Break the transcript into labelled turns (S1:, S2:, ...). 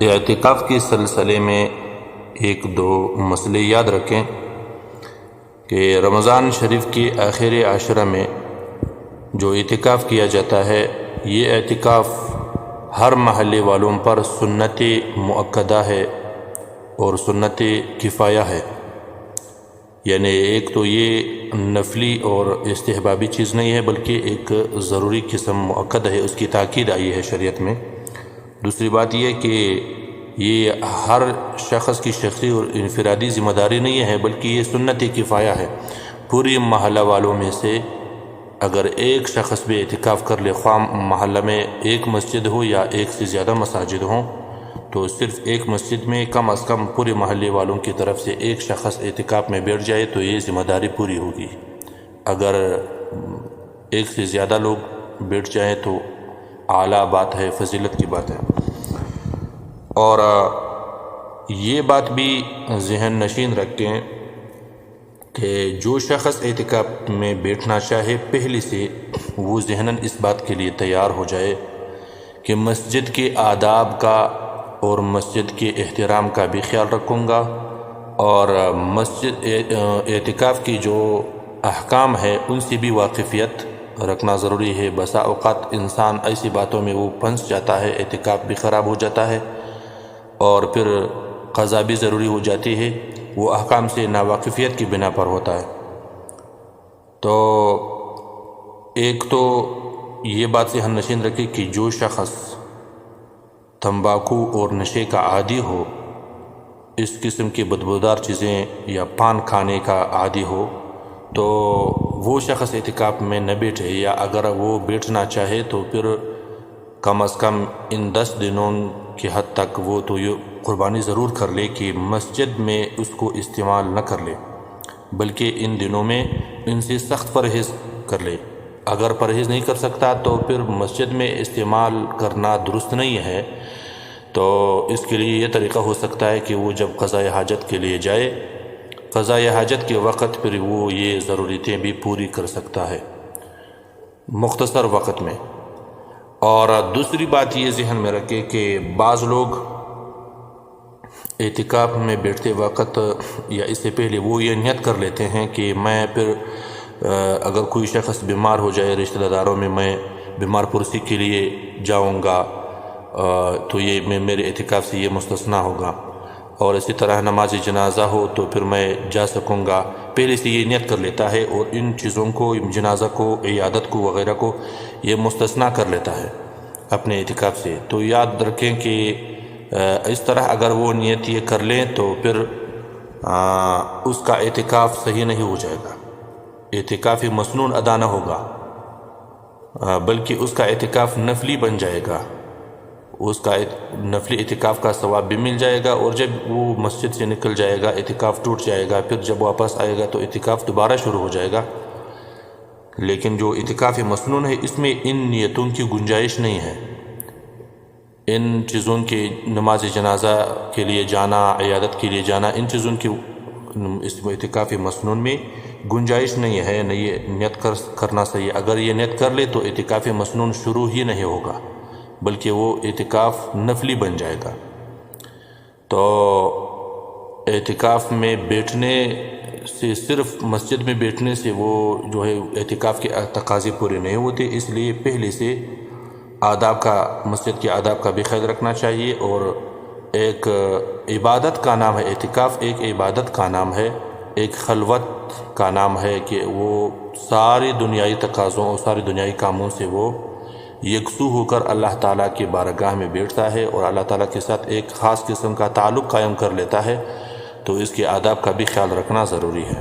S1: اعتکاف کے سلسلے میں ایک دو مسئلے یاد رکھیں کہ رمضان شریف کے آخر عشرہ میں جو اعتکاف کیا جاتا ہے، یہ اعتکاف ہر محلے والوں پر سنت مؤکدہ ہے اور سنت کفایہ ہے. یعنی ایک تو یہ نفلی اور استحبابی چیز نہیں ہے، بلکہ ایک ضروری قسم مؤکد ہے، اس کی تاکید آئی ہے شریعت میں. دوسری بات یہ کہ یہ ہر شخص کی شخصی اور انفرادی ذمہ داری نہیں ہے، بلکہ یہ سنت کفایہ ہے. پوری محلہ والوں میں سے اگر ایک شخص بھی اعتکاف کر لے، خواہ محلہ میں ایک مسجد ہو یا ایک سے زیادہ مساجد ہوں، تو صرف ایک مسجد میں کم از کم پورے محلے والوں کی طرف سے ایک شخص اعتکاف میں بیٹھ جائے تو یہ ذمہ داری پوری ہوگی. اگر ایک سے زیادہ لوگ بیٹھ جائیں تو اعلیٰ بات ہے، فضیلت کی بات ہے. اور یہ بات بھی ذہن نشین رکھیں کہ جو شخص اعتکاف میں بیٹھنا چاہے، پہلے سے وہ ذہناً اس بات کے لیے تیار ہو جائے کہ مسجد کے آداب کا اور مسجد کے احترام کا بھی خیال رکھوں گا، اور مسجد اعتکاف کی جو احکام ہے ان سے بھی واقفیت رکھنا ضروری ہے. بسا اوقات انسان ایسی باتوں میں وہ پھنس جاتا ہے، اعتکاف بھی خراب ہو جاتا ہے اور پھر قضا بھی ضروری ہو جاتی ہے، وہ احکام سے ناواقفیت کی بنا پر ہوتا ہے. تو ایک تو یہ بات ذہن نشین رکھے کہ جو شخص تمباکو اور نشے کا عادی ہو، اس قسم کی بدبودار چیزیں یا پان کھانے کا عادی ہو، تو وہ شخص اعتکاف میں نہ بیٹھے، یا اگر وہ بیٹھنا چاہے تو پھر کم از کم ان 10 دنوں کی حد تک وہ تو یہ قربانی ضرور کر لے کہ مسجد میں اس کو استعمال نہ کر لے، بلکہ ان دنوں میں ان سے سخت پرہیز کر لے. اگر پرہیز نہیں کر سکتا تو پھر مسجد میں استعمال کرنا درست نہیں ہے، تو اس کے لیے یہ طریقہ ہو سکتا ہے کہ وہ جب قضاء حاجت کے لیے جائے، قضاء حاجت کے وقت پھر وہ یہ ضرورتیں بھی پوری کر سکتا ہے مختصر وقت میں. اور دوسری بات یہ ذہن میں رکھے کہ بعض لوگ اعتکاف میں بیٹھتے وقت یا اس سے پہلے وہ یہ نیت کر لیتے ہیں کہ میں پھر اگر کوئی شخص بیمار ہو جائے رشتہ داروں میں، میں بیمار پرسی کے لیے جاؤں گا تو یہ میرے اعتکاف سے یہ مستثنیٰ ہوگا، اور اسی طرح نماز جنازہ ہو تو پھر میں جا سکوں گا. پہلے سے یہ نیت کر لیتا ہے اور ان چیزوں کو، جنازہ کو، عیادت کو وغیرہ کو یہ مستثنیٰ کر لیتا ہے اپنے اعتکاف سے. تو یاد رکھیں کہ اس طرح اگر وہ نیت یہ کر لیں تو پھر اس کا اعتکاف صحیح نہیں ہو جائے گا، اعتکاف مسنون ادا نہ ہوگا، بلکہ اس کا اعتکاف نفلی بن جائے گا. اس کا نفلی اعتکاف کا ثواب بھی مل جائے گا، اور جب وہ مسجد سے نکل جائے گا اعتکاف ٹوٹ جائے گا، پھر جب واپس آئے گا تو اعتکاف دوبارہ شروع ہو جائے گا. لیکن جو اعتکاف مسنون ہے اس میں ان نیتوں کی گنجائش نہیں ہے، ان چیزوں کی، نماز جنازہ کے لیے جانا، عیادت کے لیے جانا، ان چیزوں کی اس اعتکاف مسنون میں گنجائش نہیں ہے، نہ یہ نیت کرنا صحیح. اگر یہ نیت کر لے تو اعتکاف مسنون شروع ہی نہیں ہوگا، بلکہ وہ اعتکاف نفلی بن جائے گا. تو اعتکاف میں بیٹھنے سے، صرف مسجد میں بیٹھنے سے وہ جو ہے اعتکاف کے تقاضے پورے نہیں ہوتے، اس لیے پہلے سے آداب کا، مسجد کے آداب کا بھی خیال رکھنا چاہیے. اور ایک عبادت کا نام ہے اعتکاف، ایک عبادت کا نام ہے، ایک خلوت کا نام ہے کہ وہ ساری دنیائی تقاضوں اور ساری دنیائی کاموں سے وہ یکسو ہو کر اللہ تعالیٰ کی بارگاہ میں بیٹھتا ہے اور اللہ تعالیٰ کے ساتھ ایک خاص قسم کا تعلق قائم کر لیتا ہے. تو اس کے آداب کا بھی خیال رکھنا ضروری ہے.